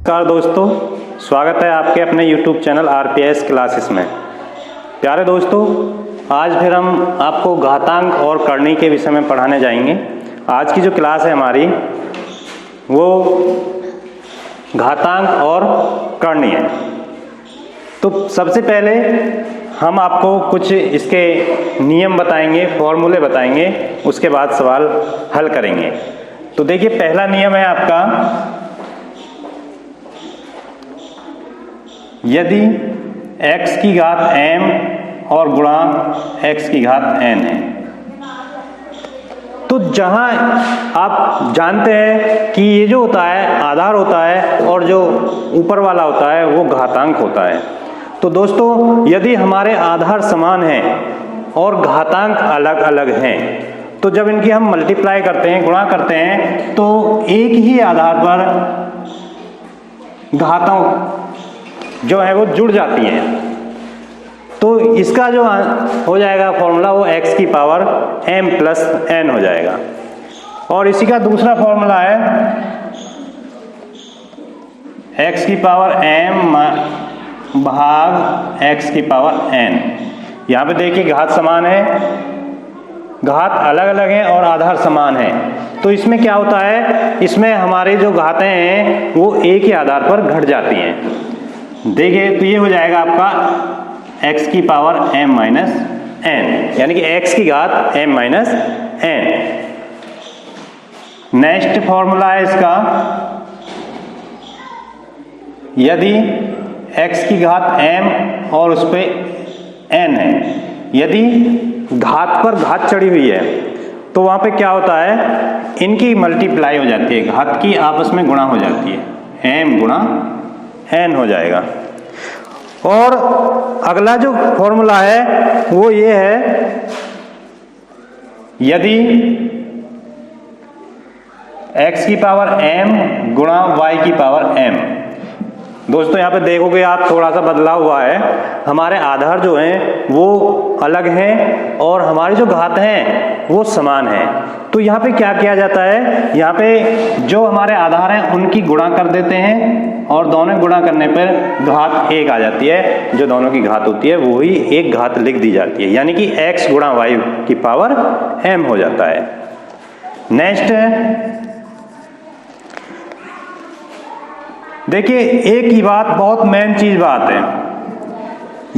नमस्कार दोस्तों, स्वागत है आपके अपने YouTube चैनल RPS क्लासेस में। प्यारे दोस्तों, आज फिर हम आपको घातांक और करनी के विषय में पढ़ाने जाएंगे। आज की जो क्लास है हमारी वो घातांक और करनी है। तो सबसे पहले हम आपको कुछ इसके नियम बताएंगे, फॉर्मूले बताएंगे, उसके बाद सवाल हल करेंगे। तो देखिए, पहला नियम है आपका, यदि x की घात m और गुणा x की घात n है, तो जहां आप जानते हैं कि ये जो होता है आधार होता है और जो ऊपर वाला होता है वो घातांक होता है। तो दोस्तों, यदि हमारे आधार समान हैं और घातांक अलग अलग हैं, तो जब इनकी हम मल्टीप्लाई करते हैं, गुणा करते हैं, तो एक ही आधार पर घातांक जो है वो जुड़ जाती हैं। तो इसका जो हो जाएगा फॉर्मूला वो x की पावर m प्लस n हो जाएगा। और इसी का दूसरा फॉर्मूला है x की पावर m भाग x की पावर n। यहाँ पे देखिए, घात समान है, घात अलग अलग हैं और आधार समान है। तो इसमें क्या होता है, इसमें हमारे जो घातें हैं वो एक ही आधार पर घट जाती हैं। देखिए, तो ये हो जाएगा आपका x की पावर m माइनस n, यानी कि x की घात m minus n। Next formula है इसका, यदि x की घात m और उस पे n है, यदि घात पर घात चढ़ी हुई है तो वहां पे क्या होता है, इनकी मल्टीप्लाई हो जाती है, घात की आपस में गुणा हो जाती है, m गुणा n हो जाएगा। और अगला जो फॉर्मूला है वो ये है, यदि x की पावर m गुणा y की पावर m। दोस्तों, यहाँ पे देखोगे आप, थोड़ा सा बदलाव हुआ है, हमारे आधार जो हैं वो अलग हैं और हमारी जो घात हैं वो समान हैं। तो यहाँ पे क्या किया जाता है, यहाँ पे जो हमारे आधार हैं उनकी गुणा कर देते हैं और दोनों गुणा करने पर घात एक आ जाती है। जो दोनों की घात होती है वो ही एक घात लिख दी जाती है, यानी कि x गुणा y की पावर m हो जाता है। नेक्स्ट है, देखिए, एक ही बात, बहुत मेन चीज बात है,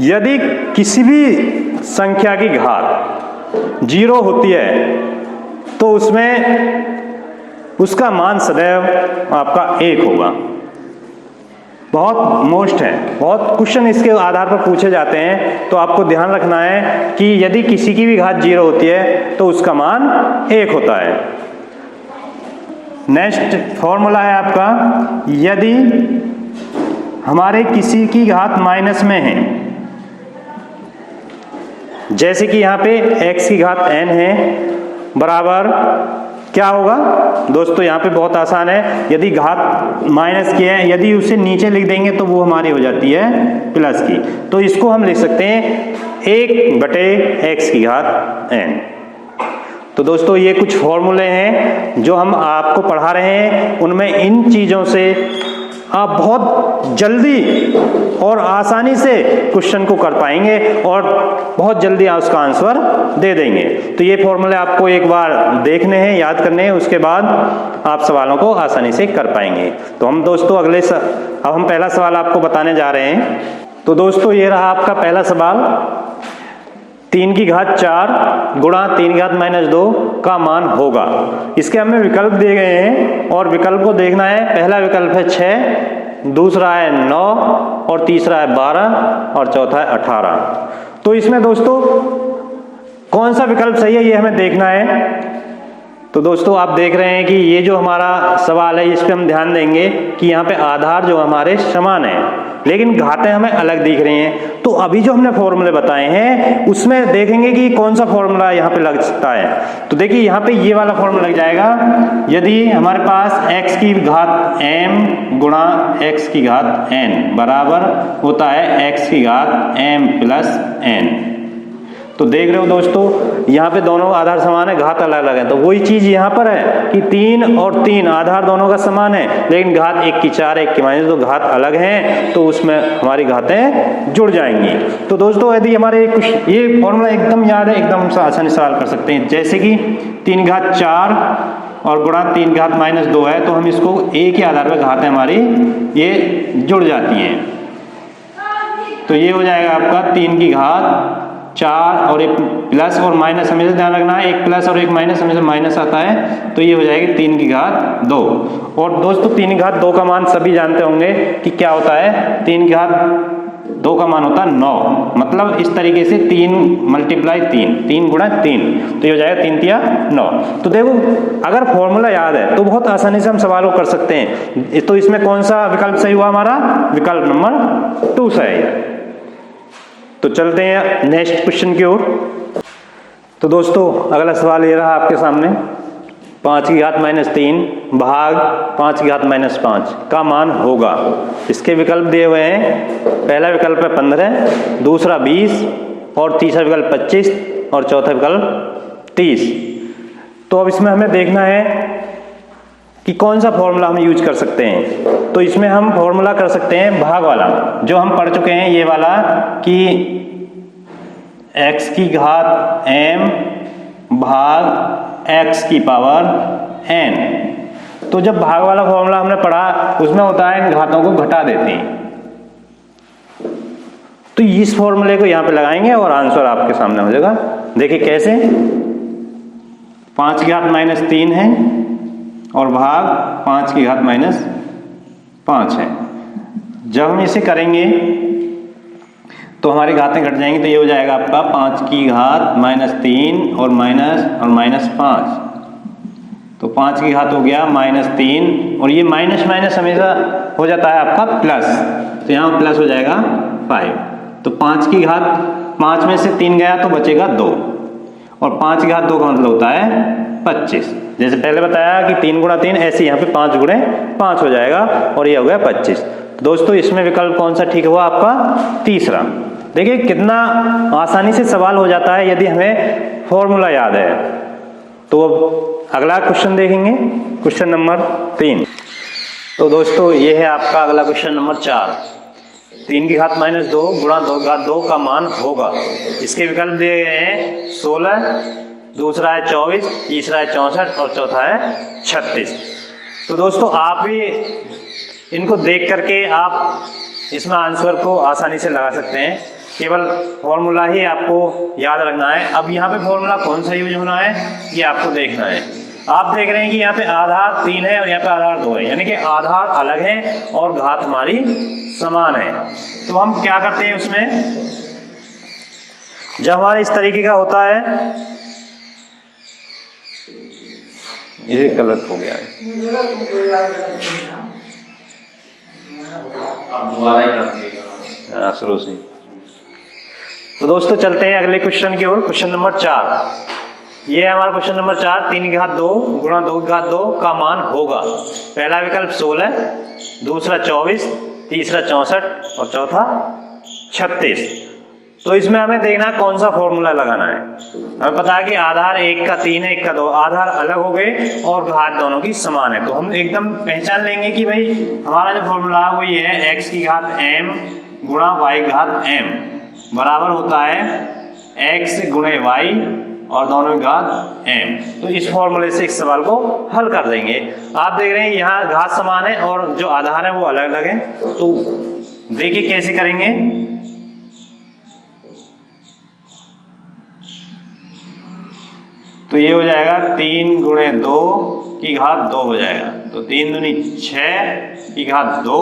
यदि किसी भी संख्या की घात 0 होती है तो उसमें उसका मान सदैव आपका 1 होगा। बहुत मोस्ट है, बहुत क्वेश्चन इसके आधार पर पूछे जाते हैं। तो आपको ध्यान रखना है कि यदि किसी की भी घात 0 होती है तो उसका मान 1 होता है। नेक्स्ट फॉर्मूला है आपका, यदि हमारे किसी की घात माइनस में है, जैसे कि यहाँ पे x की घात n है, बराबर क्या होगा दोस्तों, यहाँ पे बहुत आसान है, यदि घात माइनस की है, यदि उसे नीचे लिख देंगे तो वो हमारी हो जाती है प्लस की। तो इसको हम लिख सकते हैं 1 बटे x की घात n। तो दोस्तों, ये कुछ फॉर्मूले हैं जो हम आपको पढ़ा रहे हैं, उनमें इन चीज़ों से आप बहुत जल्दी और आसानी से क्वेश्चन को कर पाएंगे और बहुत जल्दी आप उसका आंसर दे देंगे। तो ये फॉर्मूले आपको एक बार देखने हैं, याद करने हैं, उसके बाद आप सवालों को आसानी से कर पाएंगे। तो हम दोस्तों अब हम पहला सवाल आपको बताने जा रहे हैं। तो दोस्तों, ये रहा आपका पहला सवाल, 3 की घात 4 गुणा 3 की घात माइनस 2 का मान होगा। इसके हमें विकल्प दिए गए हैं और विकल्प को देखना है। पहला विकल्प है 6, दूसरा है 9 और तीसरा है 12 और चौथा है 18। तो इसमें दोस्तों कौन सा विकल्प सही है ये हमें देखना है। तो दोस्तों, आप देख रहे हैं कि ये जो हमारा सवाल है इस पे हम ध्यान देंगे कि यहाँ पे आधार जो हमारे समान है लेकिन घातें हमें अलग दिख रही हैं। तो अभी जो हमने फॉर्मूले बताए हैं उसमें देखेंगे कि कौन सा फॉर्मूला यहाँ पे लग सकता है। तो देखिए, यहाँ पे ये वाला फॉर्मूला लग जाएगा, यदि हमारे पास x की घात m गुणा x की घात n बराबर होता है x की घात m प्लस n। तो देख रहे हो दोस्तों, यहाँ पे दोनों आधार समान है, घात अलग अलग है। तो वही चीज यहाँ पर है कि 3 और 3 आधार दोनों का समान है, लेकिन घात एक की 4 एक की माइनस, तो घात अलग है, तो उसमें हमारी घातें जुड़ जाएंगी। तो दोस्तों यदि हमारे कुछ ये फॉर्मूला एकदम याद है, एकदम आसानी से सवाल कर सकते हैं। जैसे कि 3 घात 4 और गुणा 3 घात माइनस 2 है, तो हम इसको एक ही आधार पर घातें हमारी ये जुड़ जाती हैं। तो ये हो जाएगा आपका 3 की घात 4 और एक प्लस और माइनस, हमेशा ध्यान रखना है, एक प्लस और एक माइनस, हमेशा माइनस आता है, तो ये हो जाएगी 3 की घात 2। और दोस्तों 3 की घात 2 का मान सभी जानते होंगे कि क्या होता है, 3 की घात 2 का मान होता है 9, मतलब इस तरीके से 3 मल्टीप्लाई 3 गुणा 3, तो ये हो जाएगा 3 तिया 9। तो देखो अगर फॉर्मूला याद है तो बहुत आसानी से हम सवाल को कर सकते हैं। तो इसमें कौन सा विकल्प सही हुआ हमारा, विकल्प नंबर 2 सही है। तो चलते हैं नेक्स्ट क्वेश्चन की ओर। तो दोस्तों अगला सवाल ये रहा आपके सामने, 5 की घात माइनस 3 भाग 5 की घात माइनस 5 का मान होगा। इसके विकल्प दिए हुए हैं, पहला विकल्प है 15, दूसरा 20 और तीसरा विकल्प 25 और चौथा विकल्प 30। तो अब इसमें हमें देखना है कि कौन सा फॉर्मूला हम यूज कर सकते हैं। तो इसमें हम फॉर्मूला कर सकते हैं भाग वाला, जो हम पढ़ चुके हैं, ये वाला कि x की घात m भाग x की पावर n। तो जब भाग वाला फॉर्मूला हमने पढ़ा, उसमें होता है इन घातों को घटा देते हैं। तो इस फॉर्मूले को यहां पे लगाएंगे और आंसर आपके सामने हो जाएगा। देखिए कैसे, 5 की घात माइनस 3 है और भाग 5 की घात माइनस 5 है। जब हम इसे करेंगे तो हमारी घातें घट जाएंगी, तो ये हो जाएगा आपका 5 की घात माइनस 3 और माइनस 5। तो 5 की घात हो गया माइनस 3 और ये माइनस माइनस हमेशा हो जाता है आपका प्लस, तो यहाँ प्लस हो जाएगा 5। तो 5 की घात 5 में से 3 गया तो बचेगा 2 और 5 की घात 2 का मतलब होता है 25। जैसे पहले बताया कि 3 गुणा 3, ऐसे यहाँ पे 5 गुणे 5 हो जाएगा और ये हो गया 25। दोस्तों इसमें विकल्प कौन सा ठीक हुआ आपका, तीसरा। देखिए कितना आसानी से सवाल हो जाता है यदि हमें फॉर्मूला याद है। तो अब अगला क्वेश्चन देखेंगे, क्वेश्चन नंबर 3। तो दोस्तों ये है आपका अगला क्वेश्चन नंबर 4। 3 की घात माइनस 2 गुणा 2 की घात 2 का मान होगा। इसके विकल्प दिए गए हैं 16, दूसरा है 24, तीसरा है 64 और चौथा है 36। तो दोस्तों आप भी इनको देख करके आप इसमें आंसर को आसानी से लगा सकते हैं। केवल फॉर्मूला ही आपको याद रखना है। अब यहाँ पे फॉर्मूला कौन सा यूज होना है ये आपको देखना है। आप देख रहे हैं कि यहाँ पे आधार 3 है और यहाँ पे आधार 2 है, यानी कि आधार अलग है और घात हमारी समान है। तो हम क्या करते हैं उसमें, जब हमारा इस तरीके का होता है, ये गलत हो गया है, शुरू से। तो दोस्तों चलते हैं अगले क्वेश्चन की ओर, क्वेश्चन नंबर 4। ये है हमारा क्वेश्चन नंबर 4। 3 की घात 2 गुणा 2 की घात 2 का मान होगा। पहला विकल्प 16, दूसरा 24, तीसरा 64 और चौथा 36। तो इसमें हमें देखना कौन सा फॉर्मूला लगाना है। हमें पता है कि आधार 1 का 3 है, 1 का 2, आधार अलग हो गए और घात दोनों की समान है। तो हम एकदम पहचान लेंगे कि भाई हमारा जो फॉर्मूला है वो ये है, x की घात m गुणा y की घात m बराबर होता है x गुणे y और दोनों की घात m। तो इस फॉर्मूले से इस सवाल को हल कर देंगे। आप देख रहे हैं यहाँ घात समान है और जो आधार है वो अलग अलग है। तो देखिए कैसे करेंगे। तो ये हो जाएगा 3 गुणे 2 की घात 2 हो जाएगा। तो 3 दूनी 6 की घात 2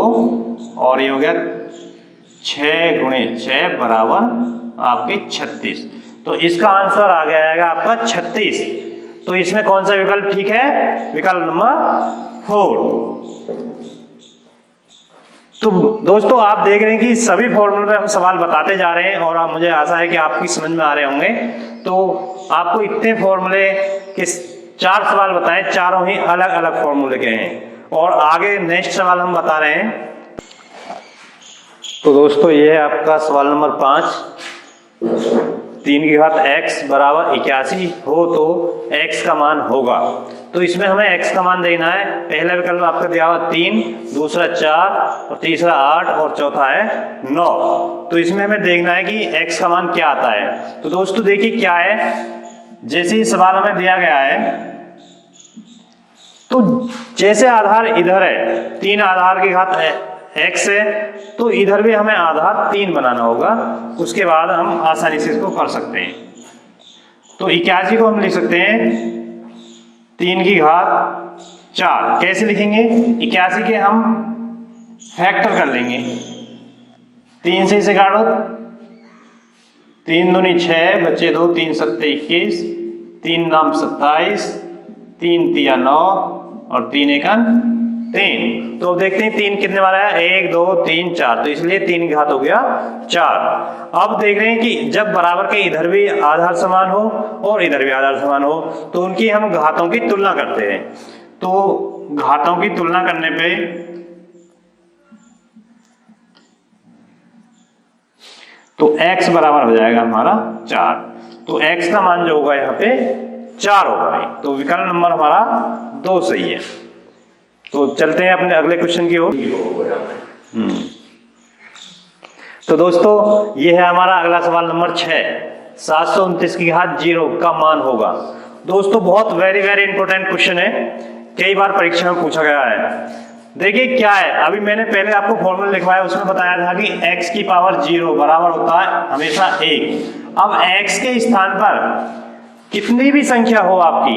और ये हो गया 6 गुणे 6 बराबर आपके 36। तो इसका आंसर आ जाएगा आपका 36। तो इसमें कौन सा विकल्प ठीक है, विकल्प नंबर 4। तो दोस्तों आप देख रहे हैं कि सभी फॉर्मूले पे हम सवाल बताते जा रहे हैं और आप, मुझे आशा है कि आपकी समझ में आ रहे होंगे। तो आपको इतने फॉर्मूले के 4 सवाल बताएं, चारों ही अलग अलग फॉर्मूले के हैं और आगे नेक्स्ट सवाल हम बता रहे हैं। तो दोस्तों ये है आपका सवाल नंबर 5। 3 की घात x बराबर 81 हो तो x का मान होगा। तो इसमें हमें x का मान देना है। पहला विकल्प आपका दिया हुआ 3, दूसरा 4 और तीसरा 8 और चौथा है 9। तो इसमें हमें देखना है कि x का मान क्या आता है। तो दोस्तों देखिए क्या है, जैसे ही सवाल हमें दिया गया है तो जैसे आधार इधर है 3 आधार की घात x है, तो इधर भी हमें आधार 3 बनाना होगा। उसके बाद हम आसानी से इसको कर सकते हैं। तो 81 को हम लिख सकते हैं 3 की घात 4। कैसे लिखेंगे? 81 के हम फैक्टर कर लेंगे। 3 से इसे काटो, 3 दूनी 6, बचे 2, 3 सत्ते 21, 3 नाम 27, 3 तिया 9 और 3 एकन 3। तो अब देखते हैं 3 कितने बार आया, 1 2 3 4, तो इसलिए 3 की घात हो गया 4। अब देख रहे हैं कि जब बराबर के इधर भी आधार समान हो और इधर भी आधार समान हो तो उनकी हम घातों की तुलना करते हैं। तो घातों की तुलना करने पे तो x बराबर हो जाएगा हमारा 4। तो x का मान जो होगा यहाँ पे 4 होगा। तो विकल्प नंबर हमारा 2 सही है। तो चलते हैं अपने अगले क्वेश्चन की ओर। तो दोस्तों ये है हमारा अगला सवाल नंबर 6। 729 की घात 0 का मान होगा। दोस्तों बहुत वेरी वेरी इंपॉर्टेंट क्वेश्चन है, कई बार परीक्षा में पूछा गया है। देखिए क्या है, अभी मैंने पहले आपको फॉर्मूला लिखवाया, उसमें बताया था कि x की पावर 0 बराबर होता है हमेशा 1। अब x के स्थान पर कितनी भी संख्या हो आपकी,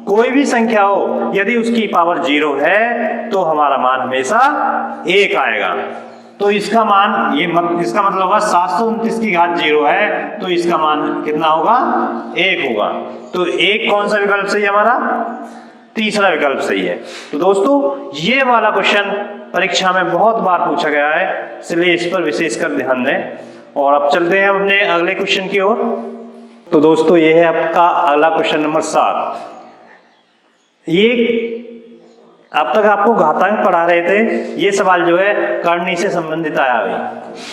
कोई भी संख्या हो, यदि उसकी पावर 0 है तो हमारा मान हमेशा 1 आएगा। तो इसका मान इसका मतलब होगा 729 की घात 0 है तो इसका मान कितना होगा, 1 होगा। तो 1 कौन सा विकल्प सही है हमारा, तीसरा विकल्प सही है। तो दोस्तों ये वाला क्वेश्चन परीक्षा में बहुत बार पूछा गया है, इसलिए इस पर विशेषकर ध्यान दें। और अब चलते हैं अपने अगले क्वेश्चन की ओर। तो दोस्तों ये है आपका अगला क्वेश्चन नंबर 7। ये अब तक आपको घातांक पढ़ा रहे थे, ये सवाल जो है करनी से संबंधित आया है।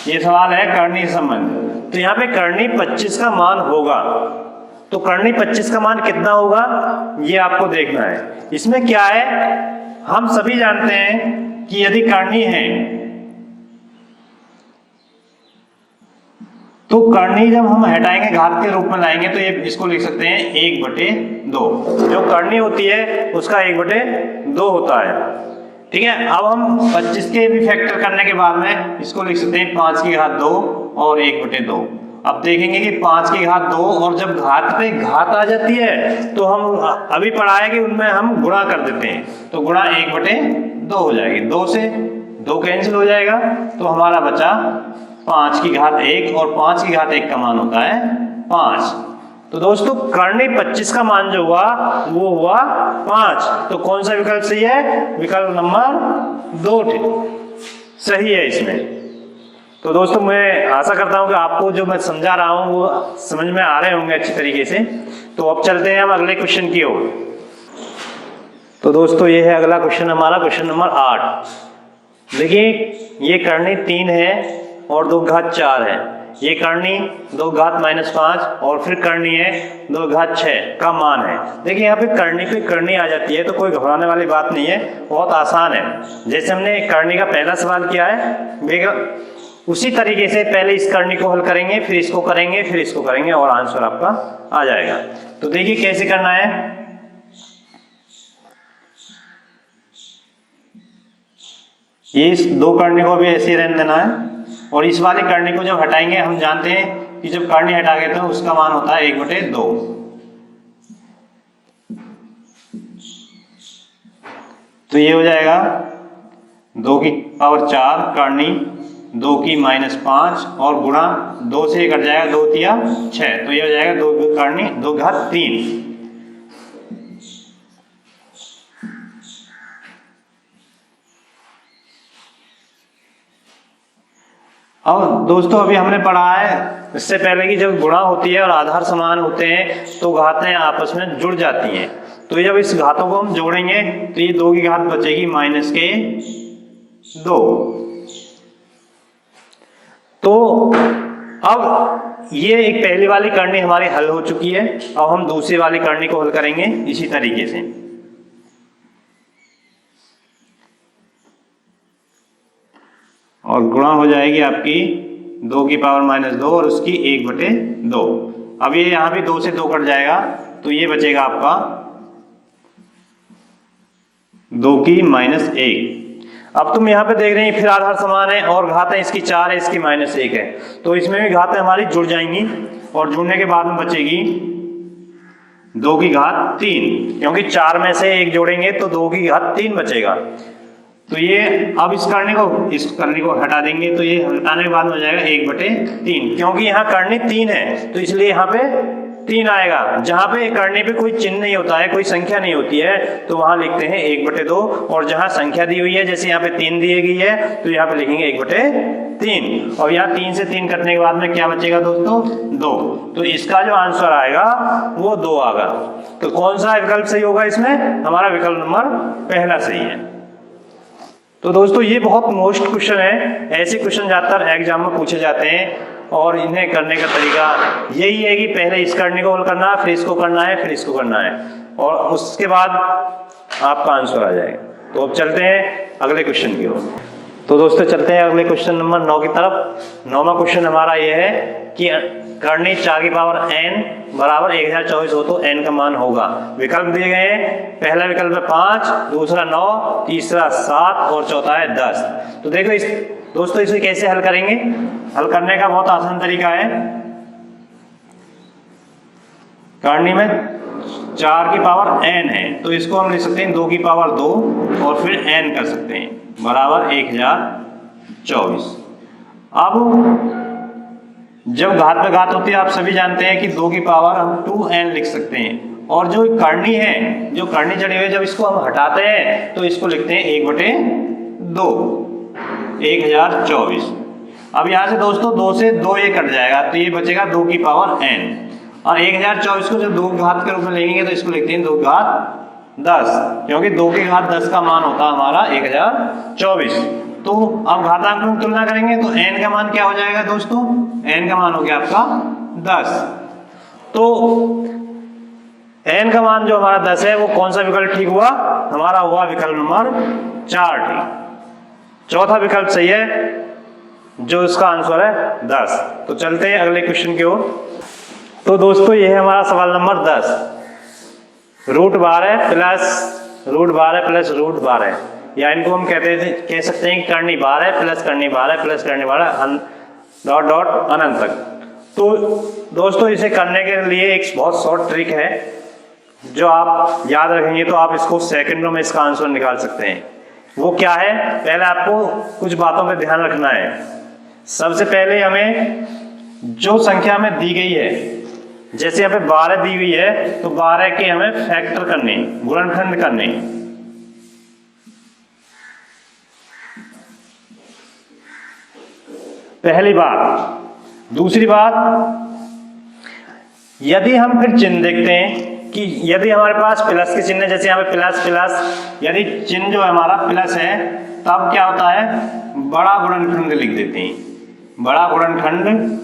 ये सवाल है करनी से संबंधित। तो यहाँ पे करनी 25 का मान होगा। तो करनी 25 का मान कितना होगा ये आपको देखना है। इसमें क्या है, हम सभी जानते हैं कि यदि करनी है तो करनी जब हम हटाएंगे घात के रूप में लाएंगे तो ये इसको लिख सकते हैं 1/2। जो करनी होती है उसका 1/2 होता है। ठीक है, अब हम 25 के भी फैक्टर करने के बाद में इसको लिख सकते हैं 5 की घात 2 और 1/2। अब देखेंगे कि 5 की घात 2 और जब घात पे घात आ जाती है तो हम अभी पढ़ा है कि उनमें हम गुणा कर देते हैं, तो गुणा 1/2 हो जाएगी। 2 से 2 कैंसिल हो जाएगा तो हमारा बचा 5 की घात 1 और 5 की घात 1 का मान होता है 5। तो दोस्तों करनी 25 का मान जो हुआ वो हुआ 5। तो कौन सा विकल्प सही है, विकल्प नंबर 2 सही है इसमें। तो दोस्तों मैं आशा करता हूं कि आपको जो मैं समझा रहा हूं वो समझ में आ रहे होंगे अच्छी तरीके से। तो अब चलते हैं हम अगले क्वेश्चन की ओर। तो दोस्तों ये है अगला क्वेश्चन हमारा, क्वेश्चन नंबर 8। देखिए ये करनी 3 है और 2 घात 4 है। ये करनी 2 घात -5 और फिर करनी है 2 घात 6 का मान है। देखिए यहाँ पे करनी आ जाती है तो कोई घबराने वाली बात नहीं है, बहुत आसान है। जैसे हमने करनी का पहला सवाल किया है उसी तरीके से पहले इस करनी को हल करेंगे, फिर इसको करेंगे, फिर इसको करेंगे और आंसर आपका आ जाएगा। तो देखिए कैसे करना है। ये इस 2 करनी को भी ऐसे ही रहने देना है और इस वाली करनी को जब हटाएंगे हम जानते हैं कि जब करनी हटा गए तो उसका मान होता है 1/2। तो ये हो जाएगा 2 की पावर 4 करनी 2 की -5 और गुणा 2 से कट जाएगा 2 तिया 6। तो ये हो जाएगा 2 करनी 2 घात 3। अब दोस्तों अभी हमने पढ़ा है इससे पहले कि जब गुणा होती है और आधार समान होते हैं तो घातें आपस में जुड़ जाती हैं। तो जब इस घातों को हम जोड़ेंगे तो ये 2 की घात बचेगी -2। तो अब ये एक पहली वाली करनी हमारी हल हो चुकी है। अब हम दूसरी वाली करनी को हल करेंगे इसी तरीके से। और गुणा हो जाएगी आपकी 2 की पावर -2 और उसकी 1/2। अब ये यहाँ भी 2 से 2 कट जाएगा तो ये बचेगा आपका 2 की -1। अब तुम यहाँ पे देख रहे हैं फिर आधार समान है और घातें इसकी 4 है, इसकी -1 है, तो इसमें भी घातें हमारी जुड़ जाएंगी और जुड़ने के बाद में बचेगी 2 की घात 3, क्योंकि 4 में से 1 जोड़ेंगे तो 2 की घात 3 बचेगा। तो ये अब इस करने को हटा देंगे तो ये हटाने के बाद में हो जाएगा 1/3, क्योंकि यहाँ करनी 3 है तो इसलिए यहाँ पे 3 आएगा। जहां पे करने पे कोई चिन्ह नहीं होता है, कोई संख्या नहीं होती है, तो वहां लिखते हैं 1/2, और जहां संख्या दी हुई है जैसे यहाँ पे 3 दी गई है तो यहाँ पे लिखेंगे 1/3। और यहाँ 3 से 3 कटने के बाद में क्या बचेगा दोस्तों? 2। तो इसका जो आंसर आएगा वो 2 आएगा। तो कौन सा विकल्प सही होगा इसमें? हमारा विकल्प नंबर पहला सही है। तो दोस्तों ये बहुत मोस्ट क्वेश्चन है, ऐसे क्वेश्चन ज्यादातर एग्जाम में पूछे जाते हैं और इन्हें करने का तरीका यही है कि पहले इस करने को हल करना है, फिर इसको करना है, फिर इसको करना है, और उसके बाद आपका आंसर आ जाएगा। तो अब चलते हैं अगले क्वेश्चन की ओर। तो दोस्तों चलते हैं अगले क्वेश्चन नंबर 9 की तरफ। 9वां क्वेश्चन हमारा यह है कि करनी 4 की पावर n बराबर 1024 हो तो n का मान होगा। विकल्प दिए गए हैं, पहला विकल्प है 5, दूसरा 9, तीसरा 7 और चौथा है 10। तो देखो दोस्तों इसे कैसे हल करेंगे? हल करने का बहुत आसान तरीका है। करनी में 4 की पावर n है तो इसको हम लिख सकते हैं 2 की पावर 2 और फिर n कर सकते हैं बराबर 1024। अब जब घात पे घात होती है आप सभी जानते हैं कि 2 की पावर हम 2n लिख सकते हैं, और जो करनी है, जो करनी चढ़ी हुई है, जब इसको हम हटाते हैं तो इसको लिखते हैं 1/2, 1024। अब यहाँ से दोस्तों 2 से 2 ये कट जाएगा तो ये बचेगा 2 की पावर n, और 1024 को जब 2 घात के रूप में लेंगे तो इसको लिखते हैं 2 घात 10, क्योंकि 2 की घात 10 का मान होता है हमारा 1024। तो अब घातांक में तुलना करेंगे तो n का मान क्या हो जाएगा दोस्तों? n का मान हो गया आपका 10। तो n का मान जो हमारा 10 है वो कौन सा विकल्प ठीक हुआ? हमारा हुआ विकल्प नंबर 4 ठीक। चौथा विकल्प सही है, जो इसका आंसर है 10। तो चलते हैं अगले क्वेश्चन की ओर। तो दोस्तों ये है हमारा सवाल नंबर 10। √12 प्लस √12 प्लस √12, या इनको हम कह सकते हैं करनी 12 प्लस करनी 12 प्लस करनी 12 डॉट डॉट अनंत तक। तो दोस्तों इसे करने के लिए एक बहुत शॉर्ट ट्रिक है जो आप याद रखेंगे तो आप इसको सेकंडों में इसका आंसर निकाल सकते हैं। वो क्या है? पहले आपको कुछ बातों पे ध्यान रखना है। सबसे पहले हमें जो संख्या हमें दी गई है, जैसे यहाँ पे 12 दी हुई है तो 12 के हमें फैक्टर करने, गुणनखंड करने। पहली बात। दूसरी बात, यदि हम फिर चिन्ह देखते हैं कि यदि हमारे पास प्लस के चिन्ह, जैसे यहाँ पे प्लस प्लस, यदि चिन्ह जो हमारा प्लस है तब क्या होता है? बड़ा गुणनखंड लिख देते हैं। बड़ा गुणनखंड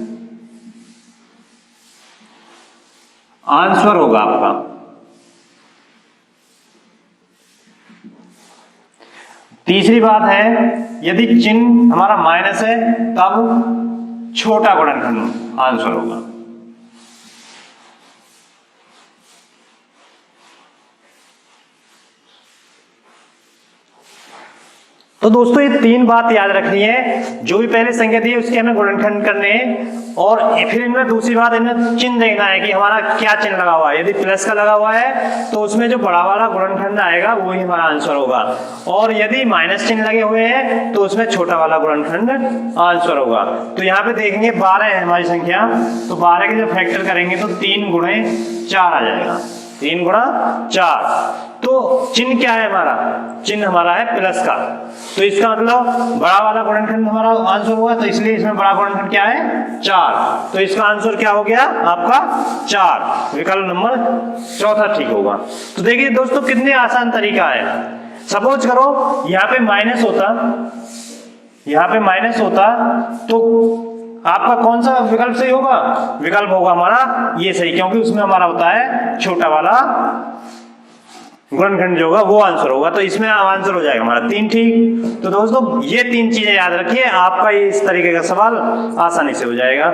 आंसर होगा आपका। तीसरी बात है, यदि चिन्ह हमारा माइनस है तब छोटा गुणनखंड आंसर होगा। तो दोस्तों ये 3 बात याद रखनी है। जो भी पहले संख्या दी है उसके हमें गुणनखंड करने हैं, और फिर इनमें दूसरी बात इनमें चिन्ह देखना है कि हमारा क्या चिन्ह लगा हुआ है। यदि प्लस का लगा हुआ है तो उसमें जो बड़ा वाला गुणनखंड आएगा वही हमारा आंसर होगा, और यदि माइनस चिन्ह लगे हुए हैं तो उसमें छोटा वाला गुणनखंड आंसर होगा। तो यहाँ पे देखेंगे 12 है हमारी संख्या, तो 12 के जब फैक्टर करेंगे तो 3 गुणे 4 आ जाएगा। 3 गुणा 4। तो चिन्ह क्या है हमारा? चिन्ह हमारा है प्लस का, तो इसका मतलब बड़ा वाला गुणनखंड हमारा आंसर हुआ, तो इसलिए इसमें बड़ा गुणनखंड क्या है? 4। तो इसका आंसर क्या हो गया आपका? 4। विकल्प नंबर चौथा ठीक होगा। तो देखिए दोस्तों कितने आसान तरीका है। सपोज करो यहाँ पे माइनस होता, यहाँ पे माइनस होता तो आपका कौन सा विकल्प सही होगा? विकल्प होगा हमारा ये सही, क्योंकि उसमें हमारा होता है छोटा वाला गुणनखंड जो होगा वो आंसर होगा, तो इसमें आंसर हो जाएगा हमारा 3 ठीक। तो दोस्तों ये 3 चीजें याद रखिए, आपका इस तरीके का सवाल आसानी से हो जाएगा।